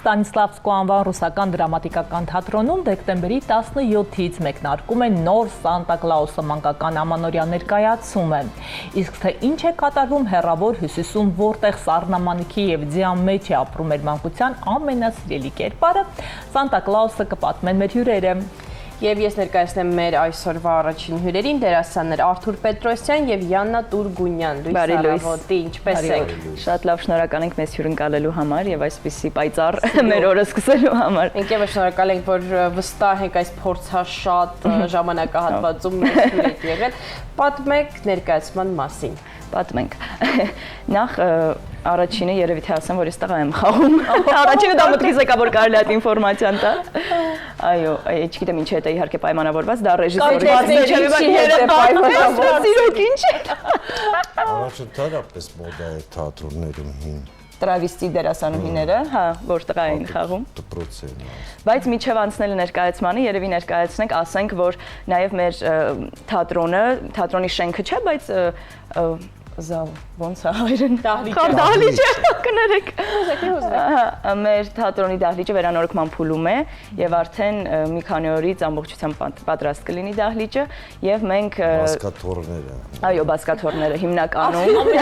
Ստանիսլավսկու անվան ռուսական դրամատիկական թատրոնում դեկտեմբերի 17-ից մեկնարկում է նոր Սանտա Կլաուսը մանկական ամանորյա ներկայացումը։ Իսկ թե ինչ է կատարվում հեռավոր հյուսիսում, որտեղ սառնամանիքի եւ ձյան մեջ է ապրում մեր մանկության ամենասիրելի կերպարը, Սանտա Կլաուսը կպատմեն մեր հյուրերը։ Եվ ես ներկայացնեմ մեր այսօրվա առաջին հյուրերին, դերասաններ Արթուր Պետրոսյան եւ Յաննա Տուրգունյան։ Լույս, ինչպես եք։ Շատ լավ, շնորհակալ ենք մեզ հյուրընկալելու համար եւ այսպիսի պայծառ մեր օրը սկսելու համար։ Մենք եւս շնորհակալ ենք, որ վստահ ենք այս փորձաշատ ժամանակահատվածում մեզ հյուր եք եղել։ Պատմեք ներկայացման մասին։ Պատմենք։ Նախ առաջինը երևի թե ասեմ, որ այստեղ եմ խաղում։ Առաջինը դա մտքից եկա, որ կարելի է այդ ինֆորմացիան տա։ Այո, չգիտեմ ինչ է դա իհարկե պայմանավորված, դա ռեժիսորի Առաջընթացապես մոդա է թատրոններում հին տրավիստի դերասանուհիները, հա, որ տղա էին խաղում։ դպրոցերն է։ Բայց միջև անցնելը ներկայացմանը երևի ներկայացնենք, ասենք, որ նաև մեր թատրոնի շենքը չէ, բայց զալ, ոնց է հայերեն դահլիճը կներեք։ Մեր թատրոնի դահլիճը վերանորոգման փուլում է եւ արդեն մի քանի օրից ամբողջությամբ պատրաստ կլինի դահլիճը եւ մենք բասկաթոռները։ Այո, բասկաթոռները հիմնականում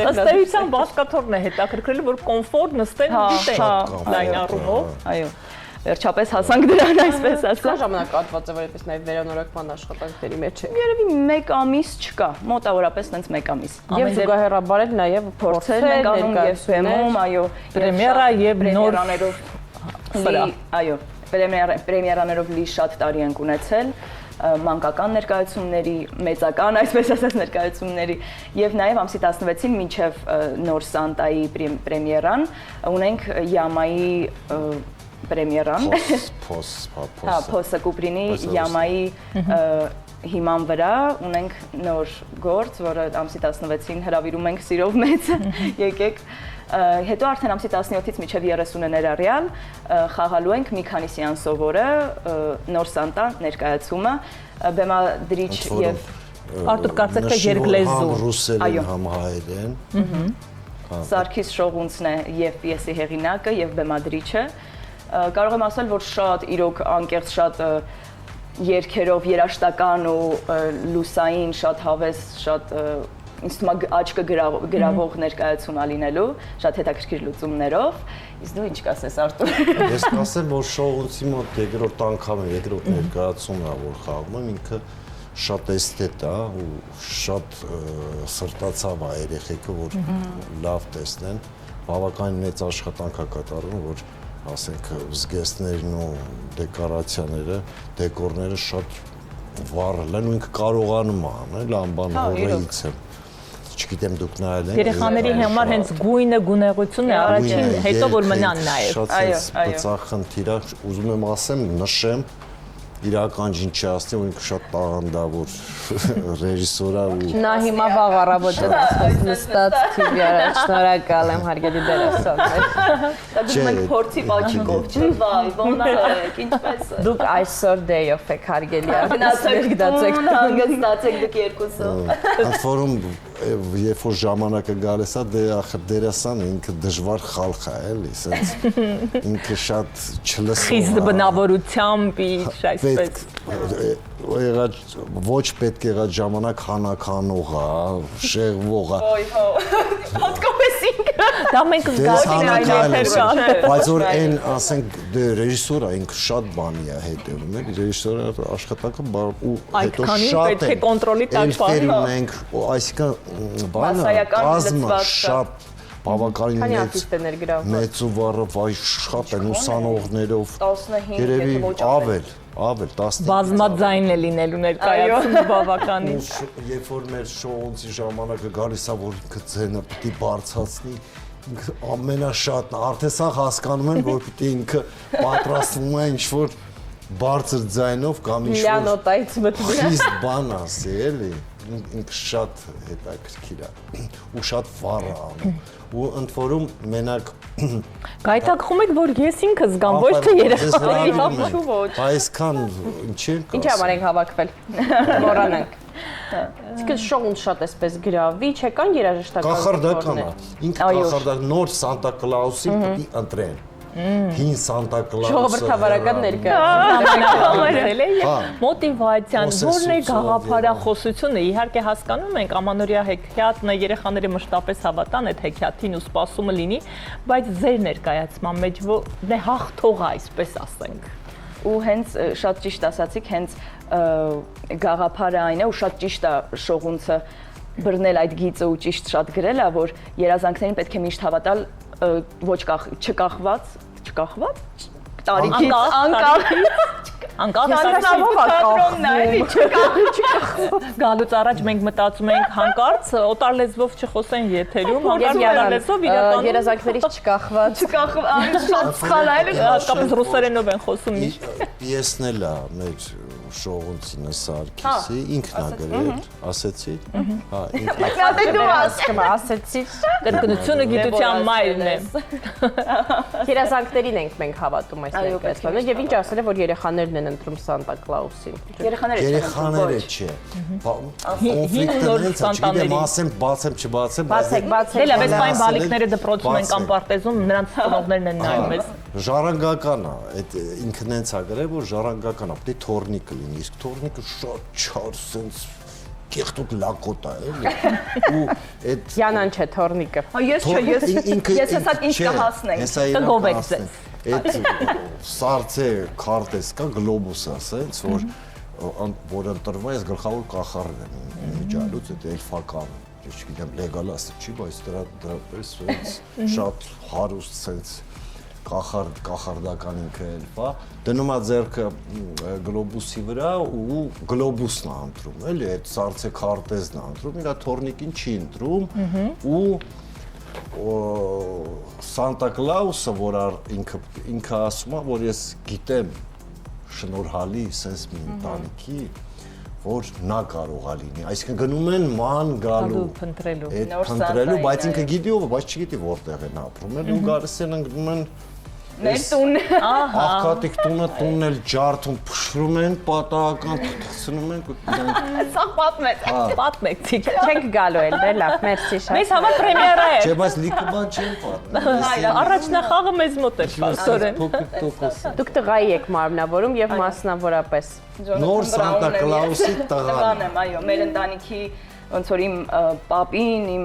Ըստ էության բասկաթոռն է հետաքրքրել, որ կոմֆորտ նստել գիտեն լայն առումով։ Այո, վերջապես հասանք դրան, այսպես ասած։ Կա ժամանակահատված է, որ այդպես նաև վերանորոգման աշխատանքների մեջ է։ Երևի 1 ամիս չկա, մոտավորապես տենց 1 ամիս։ Եւ զուգահեռաբար էլ նաև փորձեր ենք անում եւ բեմում, այո, պրեմիերա եւ նոր այո, պրեմիերաներով լի շատ տարի ենք ունեցել մանկական ներկայացումների, մեծական, այսպես ասած ներկայացումների եւ նաեւ ամսի 16-ին մինչեւ նոր Սանտայի պրեմիերան ունենք Յամայի պրեմիերան Փոսը Կուպրինի Յամայի հիման վրա ունենք նոր գործ, որը ամսի 16-ին հրավիրում ենք սիրով մեծ, եկեք հետո արդեն ամսի 17-ից մինչև 30-ը ներառյալ խաղալու ենք մի քանի սեանսով օրը նոր Սանտա ներկայացումը բեմադրիչ եւ Արտուր կարծեք թե երկլեզու ռուսերեն համահայերեն Սարգիս Շողունցն է եւ պիեսի հեղինակը եւ բեմադրիչը կարող եմ ասել որ շատ իրոք անկեղծ շատ երգերով երաժշտական ու լուսային շատ հավես շատ ինձ թվում է աչքը գրավող ներկայացում ալինելու, շատ հետաքրքիր լուծումներով։ Իսկ դու ինչ կասես Արտուր։ Ես կասեմ, որ Շողունցի մոտ երկրորդ անգամ է, երկրորդ ներկայացումն է, որ խաղում եմ, ինքը շատ էսթետ է ու շատ սրտացավ է երեխեքը, որ լավ տեսնեն, բավականին մեծ աշխատանք է կատարում, որ ասենք զգեստներն ու դեկորացիաները, դեկորները շատ վառել են ու ինքը կարողանում է անել, անբան հորից է։ Չգիտեմ դուք նայել եք։ Երեխաների համար հենց գույնը, գունեղությունն է առաջին, հետո որ մնան նաև։ Շատ բծախնդիր է, ուզում եմ ասեմ, նշեմ, իրական ինչ չասնի, որ ինքը շատ տաղանդավոր ռեժիսոր է ու Նա հիմա վաղ առավոտը դասպես նստած TV առաջ շնորհակալ եմ հարգելի դերասաններ։ Դա դուք մենք փորձի բաճիկով, չէ՞ վայ, ոնց ինչպես է։ Դուք այսօր day-off եք հարգելի Գնացեք, հանգստացեք դուք երկուսը։ Ընդ որում երբ որ ժամանակը գալիս է դերասանը ինքը դժվար խալխ է էլի, ասենց ինքը շատ չլսող։ Խիստ բնավորությամբ այսպես ոչ պետք եղած ժամանակ հանականող է, շեղվող է։ Հատկապես ինքը։ Դա մենք զգացին բայց որ այն ասենք ռեժիսորը ինքը շատ բանի է հետևում է, ռեժիսորը աշխատանքը ու հետո շատ է կոնտրոլի տակ պահում ենք, այսինքն բանը կազմը շատ բավականին մեծ ու վառը վայ շատ են ուսանողներով երևի ավել 10 բազմաձայն է լինելու ներկայացումը բավականին երբ որ մեր շոուի ժամանակը գալիս է որ ինքը ձենը պիտի բարձրացնի ամենաշատն արդեն սա հասկանում են որ պիտի ինքը պատրաստվում է ինչ որ բարձր ձայնով կամ ինչ որ խիստ բան ասի էլի ինքը շատ հետաքրքիր է ու շատ վառ է անում ու ընդ որում մենակ գայթակղում եք որ ես ինքը զգամ ոչ թե երեխաների այսքան ինչի՞ Ինչ համար ենք հավաքվել մոռանանք Իսկ շոուն շատ էսպես գրավի, չեկան երաժշտական կախարդական է ինքը կախարդակ նոր Սանտա Կլաուսին պիտի ընտրեն հին Սանտա Կլաուսը։ Ժողովրդավարական ներկայացում։ Մոտիվացիան, որն է գաղափարախոսությունը, իհարկե հասկանում ենք, ամանորյա հեքիաթն է, երեխաները մշտապես հավատան այդ հեքիաթին ու սպասումը լինի, բայց ձեր ներկայացման մեջ որն է հաղթողը, այսպես ասենք։ Ու հենց շատ ճիշտ ասացիք, հենց գաղափարը այն է ու շատ ճիշտ է Շողունցը բռնել այդ գիծը ու ճիշտ շատ գրել է, որ երազանքներին պետք է միշտ հավատալ ոչ չկախված տարիքից Գալուց առաջ մենք մտածում ենք հանկարծ օտար լեզվով չխոսեն եթերում, հանկարծ օտար լեզվով իրականում երազանքներից չկախված շատ սխալ է, հատկապես ռուսերենով են խոսում միշտ։ Պիեսն էլ է մեր Շողունցինը Սարգիսի, ինքն է գրել, ասեցի։ Հա, ինքն ասեցի։ Կրկնությունը գիտության մայրն է։ Երազանքներին ենք մենք հավատում այս ներկայացմանը եւ ինչ ասել է որ երեխաներն են ընտրում Սանտա Կլաուսին։ Երեխաները չէ։ Կոնֆլիկտը հենց է, չգիտեմ, ասեմ, բացեմ, չբացեմ, Բացեք։ Դե լավ, այս պայն բալիկները դպրոցում են կամ պարտեզում, նրանց ծնողներն են նայում մեզ։ Ժառանգական է, այդ ինքն հենց է գրել, որ ժառանգական է, պետք է թորնիկը լինի, իսկ թորնիկը շատ չար, սենց կեղտոտ լակոտ է, էլի։ Ու այդ Յանան չէ թորնիկը։ Ես հեսա ինչ կհասնենք։ Կգովեք ձեզ։ Այդ սարցե քարտեզ կա, գլոբուսը, ասենց, որ ընտրվում է, ես գլխավոր կախարդն եմ միջալուց, այդ էլֆական, չգիտեմ, լեգալ ասը չի, բայց դրա պես շատ հարուստ սենց կախարդական ինքը էլֆա, դնում է ձեռքը գլոբուսի վրա ու գլոբուսն է ընտրում, էլի, այդ սարցե քարտեզն է ընտրում, իրա թորնիկին չի ընտրում ու Սանտա Կլաուսը, որ ինքը ասում է, որ ես գիտեմ շնորհալի սենց մի ընտանիքի, որ նա կարող է լինի, այսինքն գնում են ման գալու, փնտրելու, բայց ինքը գիտի ով, բայց չգիտի որտեղ են ապրում, ու գալիս են ընկնում են Մեր տուն։ Աղքատիկ տունն էլ ջարդում, փշրում են, պատահական թթացնում են Սա պատմեց։ Պատմեք, Չենք գալու էլ, դե լավ, մերսի շատ։ մեզ համար պրեմիերա է։ Չէ, բայց լիքը բան չեն պատմում։ Առաջնախաղը մեզ մոտ է, պաստորեն։ Դուք տղայի եք մարմնավորում եւ մասնավորապես։ Նոր Սանտա Կլաուսի տղան եմ, այո, մեր ընտանիքի ոնց որ իմ պապին, իմ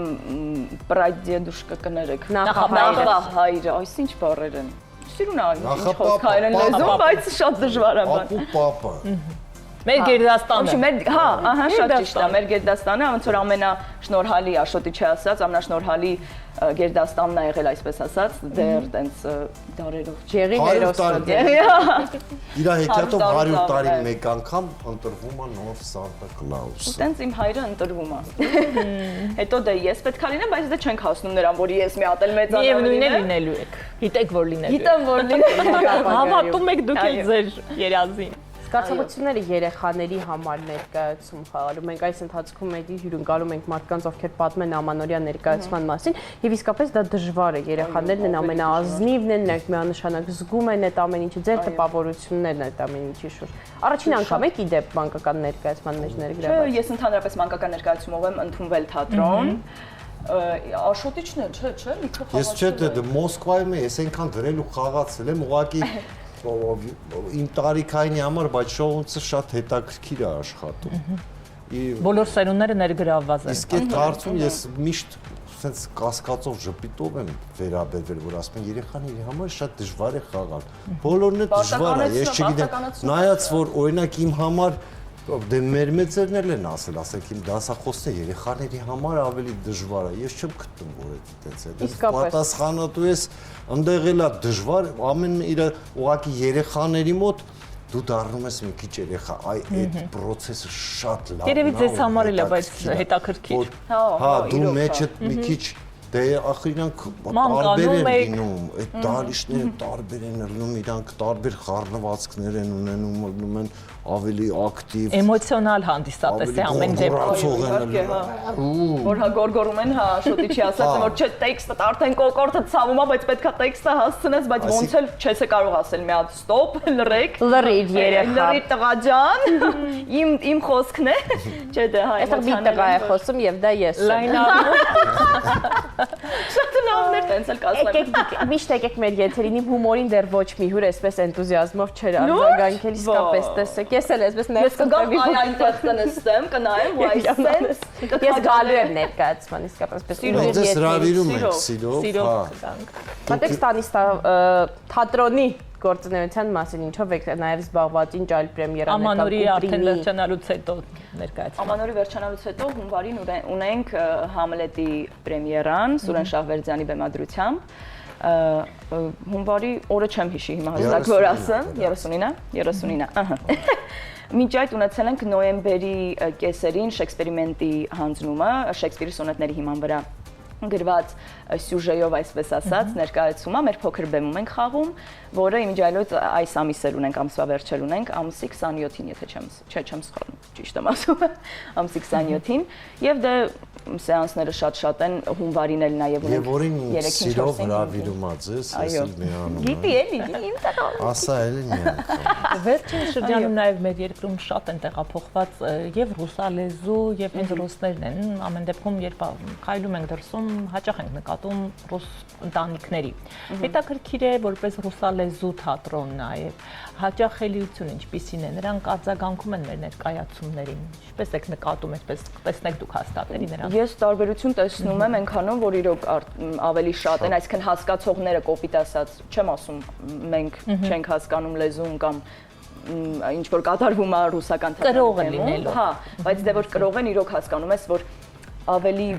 պրադեդուշկա կներեք, նախահայրը, այս ինչ բառեր են։ Սիրուն է, ինչ խոսքայր են լեզում, բայց շատ դժվար է բան։ Ապու պապը։ Մեր գերդաստանը։ Հա, ահա, շատ ճիշտ է, մեր գերդաստանը, ոնց որ ամենաշնորհալի, Աշոտի չի ասած, ամենաշնորհալի գերդաստանն է եղել, այսպես ասած, դեռ տենց դարերով։ Ջեղի ներոսը։ Իրա հեքիաթով 100 տարի մեկ անգամ ընտրվում է նոր Սանտա Կլաուսը։ Տենց իմ հայրը ընտրվում է։ Հետո դե ես պետքա լինեմ, բայց դե չենք հասնում նրան, որ ես մի հատ էլ մեծանալու Միևնույնն է լինելու եք։ Գիտեք որ լինելու եք։ Գիտեմ որ լինելու։ Հավատում եք դուք էլ ձեր երազին։ Զգացողությունները երեխաների համար ներկայացում խաղալու։ Մենք այս ընթացքում հյուրընկալում ենք մարդկանց, ովքեր պատմեն ամանորյա ներկայացման մասին, եւ իսկապես դա դժվար է։ Երեխաներն են ամենաազնիվն են, նրանք միանշանակ զգում են այդ ամեն ինչը, ձեր տպավորություններն այդ ամեն ինչի շուրջ։ Առաջին անգամ եք իդեպ մանկական ներկայացման մեջ ներգրաված։ Չէ, ես ընդհանրապես մանկական ներկայացումով եմ ընդունվել թատրոն։ Աշոտիչն էլ, չէ, լիքը խաղացել։ Ես չէ, Մոսկվայում ես այնքան գրել ու խաղացել եմ, ուղղակի իմ տարիքային համար, բայց Շողունցը շատ հետաքրքիր է աշխատում։ Բոլոր սերունդները ներգրավված են։ Իսկ այդ հարցում ես միշտ sense կասկածով ժպիտով եմ վերաբերվել, որ ասում են երեխաների համար շատ դժվար է խաղալ։ Բոլորն է դժվար է, ես չգիտեմ, նայած որ օրինակ իմ համար դե մեր մեծերն էլ են ասեք իմ դասախոսները երեխաների համար ավելի դժվար է, ես չեմ գտնում որ այդպես է։ Դե պատասխանատու ես ընդեղ էլա դժվար, ամեն իր ուղղակի երեխաների մոտ դու դառնում ես մի քիչ երեխա, այդ process-ը շատ լավ է։ Երևի ձեզ համար էլ է, բայց հետաքրքիր։ Հա, դու մեջդ մի քիչ դե ախր իրանք տարբեր են լինում, այդ դալիշները տարբեր են լինում, իրանք տարբեր խառնվածքներ են ունենում են ավելի ակտիվ, էմոցիոնալ հանդիսատես է ամեն դեպքում։ Որ հա գորգորում են, հա, Աշոտիչի ասած որ չէ, տեքստը արդեն կոկորտը ցավում է, բայց պետքա տեքստը հասցնես, բայց ոնց էլ չես կարող ասել մի հատ ստոպ, լռեք։ Լռիր երեխա։ Լռիր տղա ջան։ Իմ խոսքն է։ Չէ, դե հա։ Այստեղ մի տղա է խոսում եւ դա ես եմ։ Լայնավորում։ Շատ Ծնողներ տենց էլ կասեմ։ Միշտ եկեք մեր եթերին, իմ հումորին դեռ ոչ մի հյուր էսպես էնտուզիազմով չէր արձագանքել, իսկապես տեսեք, ես էլ էսպես Ես կգամ այ այնտեղ կնստեմ, կնայեմ ու այսպես Ես գալու եմ ներկայացման, իսկապես պես Մենք դες հրավիրում ենք Սիրով սիրով, կգանք։ Պատեք ստանիստա թատրոնի գործունեության մասին, ինչով եք նաև զբաղված, ինչ այլ պրեմիերաներ կան Ամանորի արդեն վերջանալուց հետո ներկայացնում։ Ամանորի վերջանալուց հետո հունվարին ունենք Համլետի պրեմիերան Սուրեն Շահվերդյանի բեմադրությամբ։ Հունվարի օրը չեմ հիշի հիմա հստակ որ ասեմ, 39, ահա։ Մինչ այդ ունեցել ենք նոյեմբերի կեսերին Շեքսպերիմենտի հանձնումը, Շեքսպիրի սոնետների հիման վրա գրված սյուժեով այսպես ասած ներկայացումը մեր փոքր բեմում ենք խաղում, որը իմիջիայլոց այս ամիսել ունենք, ամսվա վերջել ունենք, ամսի 27-ին, եթե չեմ սխալվում, ճիշտ եմ ասում, ամսի 27-ին, եւ դե սեանսները շատ են, հունվարին էլ նաեւ ունենք։ Եվ որին սիրով հրավիրումած ես, ես էլ միանում եմ։ Գիտի էլի, իմ տղան։ Ասա էլի միանում։ Վերջին շրջանում նաև մեր երկրում շատ են տեղափոխված եւ ռուսալեզու եւ հենց ռուսներն են։ Ամեն դեպքում երբ քայլում ենք դրսում, հաճախ ենք նկատում ռուս ընտանիքների։ Հետաքրքիր է որպես ռուսալեզու թատրոն նաև հաճախելիություն ինչպիսին է։ Նրանք արձագանքում են մեր ներկայացումներին։ Ինչպես եք նկատում, այսպես տեսնեք դուք հաստատ էլի նրանք։ Ես տարբերություն տեսնում եմ այնքանում, որ իրոք ավելի շատ են, այսինքն հասկացողները կոպիտ ասած, չեմ ասում, մենք չենք հասկանում լեզուն կամ ինչ որ կատարվում է ռուսական թատրոնում, հա, բայց դե որ կրող են իրոք հասկանում ես, որ ավելի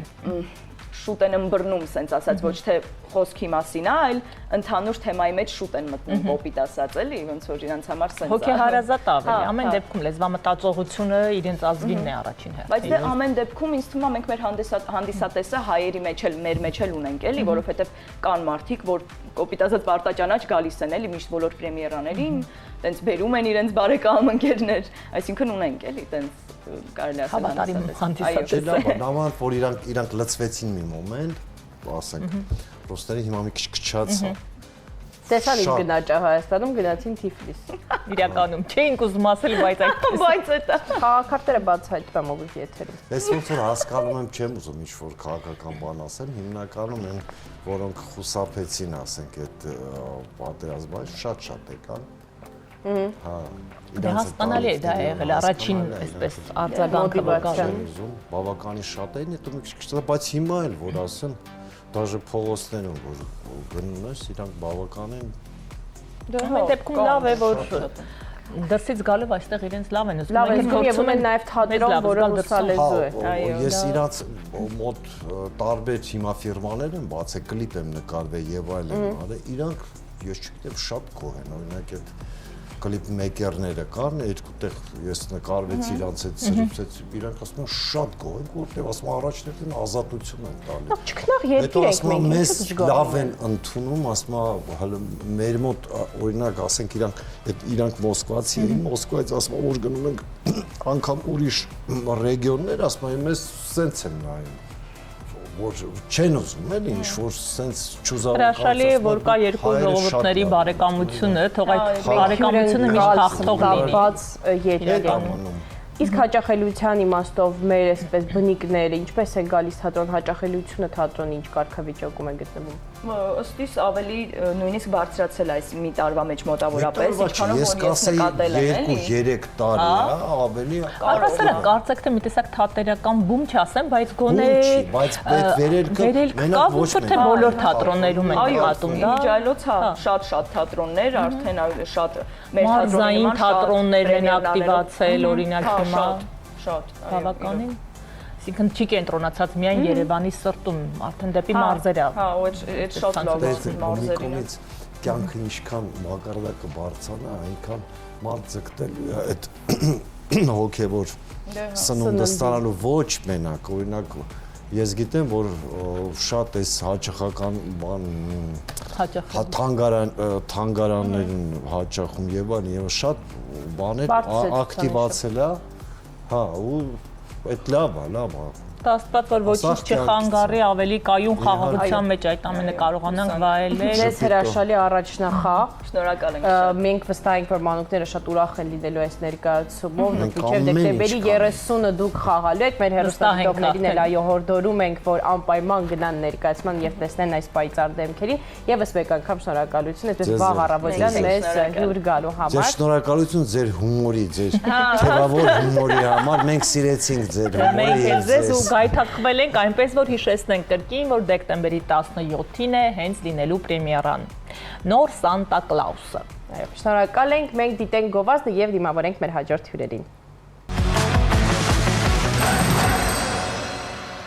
շուտ են ըմբռնում, սենց ասած, ոչ թե խոսքի մասին, այլ ընդհանուր թեմայի մեջ շուտ են մտնում կոպիտ ասած, էլի, ոնց որ իրանց համար սենց։ Հոգեհարազատ ավելի, ամեն դեպքում լեզվամտածողությունը իրենց ազգինն է առաջին հերթին։ Բայց դե ամեն դեպքում ինձ թվում է մենք մեր հանդիսատեսը հայերի մեջ էլ մեր մեջ էլ ունենք, էլի, որովհետև կան մարդիկ, որ կոպիտ ասած պարտաճանաչ գալիս են, էլի, միշտ բոլոր պրեմիերաներին, տենց բերում են իրենց բարեկամ ընկերներ, այսինքն ունենք, էլի, տենց կարելի ասել հանդիսատեսը։ Լավ, նամանք որ իրանք լծվեցին մի մոմենտ, ասենք, ռուսների հիմա մի քիչ քչացա։ Տեսան ինչ գնաճ է Հայաստանում, գնացին Թիֆլիս։ Իրականում չէինք ուզում ասել, բայց այդպես։ Բայց էտա Քաղաքարտերը բացահայտվում եմ ուղղակի եթերում։ Ես ոնց որ հասկանում եմ, չեմ ուզում ինչ-որ քաղաքական բան ասեմ, հիմնականում են, որոնք խուսափեցին, ասենք, այդ պատերազմը շատ եկան։ Հա, Դե հասկանալի է դա եղել առաջին այսպես արձագանքը բավականին շատ էին, հետո մի քիչ, բայց հիմա էլ որ ասեմ, դաժե փողոցներում որ գնում ես, իրանք բավականին Ամեն դեպքում լավ է, որ դրսից գալով այստեղ իրենց լավ են Լավ է, զգում են նաև թատրոն, որը ռուսալեզու է։ Այո, ես իրանց մոտ տարբեր հիմա ֆիրմաներ եմ բացել, կլիպ եմ նկարվել եւ այլն, արել, իրանք ես չգիտեմ շատ գոհ են, օրինակ այդ կլիպ մեյքերները կան, երկու տեղ ես նկարվեցի իրանց հետ սրուցեց, իրանք ասում են շատ գոհ են, որտեղ ասում առաջներն ազատություն են տալի։ Չքնաղ երկիր ենք մենք, մեզ լավ են ընդունում, ասում մեր մոտ օրինակ ասենք իրանք մոսկվացի էին, Մոսկվայից ասում որ գնում ենք անգամ ուրիշ ռեգիոններ, ասում մեզ սենց են նայում որ չեն ուզում էլի ինչ որ սենց ճուզառ հրաշալի է որ կա երկու ժողովուրդների բարեկամությունը, թող այդ բարեկամությունը միշտ հաղթող լինի։ Բաց երկիր։ Իսկ հաճախելիության իմաստով մեր այսպես բնիկները ինչպես են գալիս թատրոն, հաճախելիությունը թատրոնի ինչ կարգավիճակում է գտնվում։ Ըստ իս ավելի նույնիսկ բարձրացել այս մի տարվա մեջ մոտավորապես, ինչքանով որ ես նկատել եմ, էլի 2-3 տարի է, ավելի Առասարակ կարծեք թե մի տեսակ թատերական բում չասեմ, բայց գոնե բայց վերելքը մենակ ոչ թե բոլոր թատրոններում են նկատում դա։ Իմիջիայլոց հա, շատ թատրոններ, արդեն շատ մեր մարզային թատրոններն են ակտիվացել, օրինակ հիմա շատ բավականին Այսինքն չի կենտրոնացած միայն Երևանի սրտում, արդեն դեպի մարզերը։ Հա, այդ շատ լավ է մարզերին։ Կյանքը ինչքան մակարդակը բարձրանա, այնքան մարդ ձգտել այդ հոգևոր սնունդը ստանալու ոչ մենակ, օրինակ ես գիտեմ, որ շատ էս հաճախական բան թանգարաններն հաճախում եւ այլն եւ շատ բաներ ակտիվացել է, հա ու այդ լավ է, Աստված, որ ոչինչ չխանգարի, ավելի կայուն խաղաղության մեջ այդ ամենը կարողանանք վայելել։ Ձեզ հրաշալի առաջնախաղ։ Շնորհակալ ենք։ Մենք վստահ ենք, որ մանուկները շատ ուրախ են լինելու այս ներկայացումով, մինչև դեկտեմբերի 30-ը դուք խաղալու եք, մեր հեռուստադիտողներին էլ այո հորդորում ենք, որ անպայման գնան ներկայացման եւ տեսնեն այս պայծառ դեմքերի։ Եվս մեկ անգամ շնորհակալություն, այդպես վաղ առավոտյան մեզ հյուր գալու համար։ Ձեր շնորհակալություն ձեր հումորի, ձեր թեվավոր հումորի համար։ Մենք սիրեցինք ձեր հումորը։ Մենք էլ ձեզ ու գայթակղվել ենք, այնպես որ հիշեցնենք կրկին, որ դեկտեմբերի 17-ին է հենց լինելու պրեմիերան։ Նոր Սանտա Կլաուսը։ Այո, շնորհակալ ենք, մենք դիտենք գովազդը եւ դիմավորենք մեր հաջորդ հյուրերին։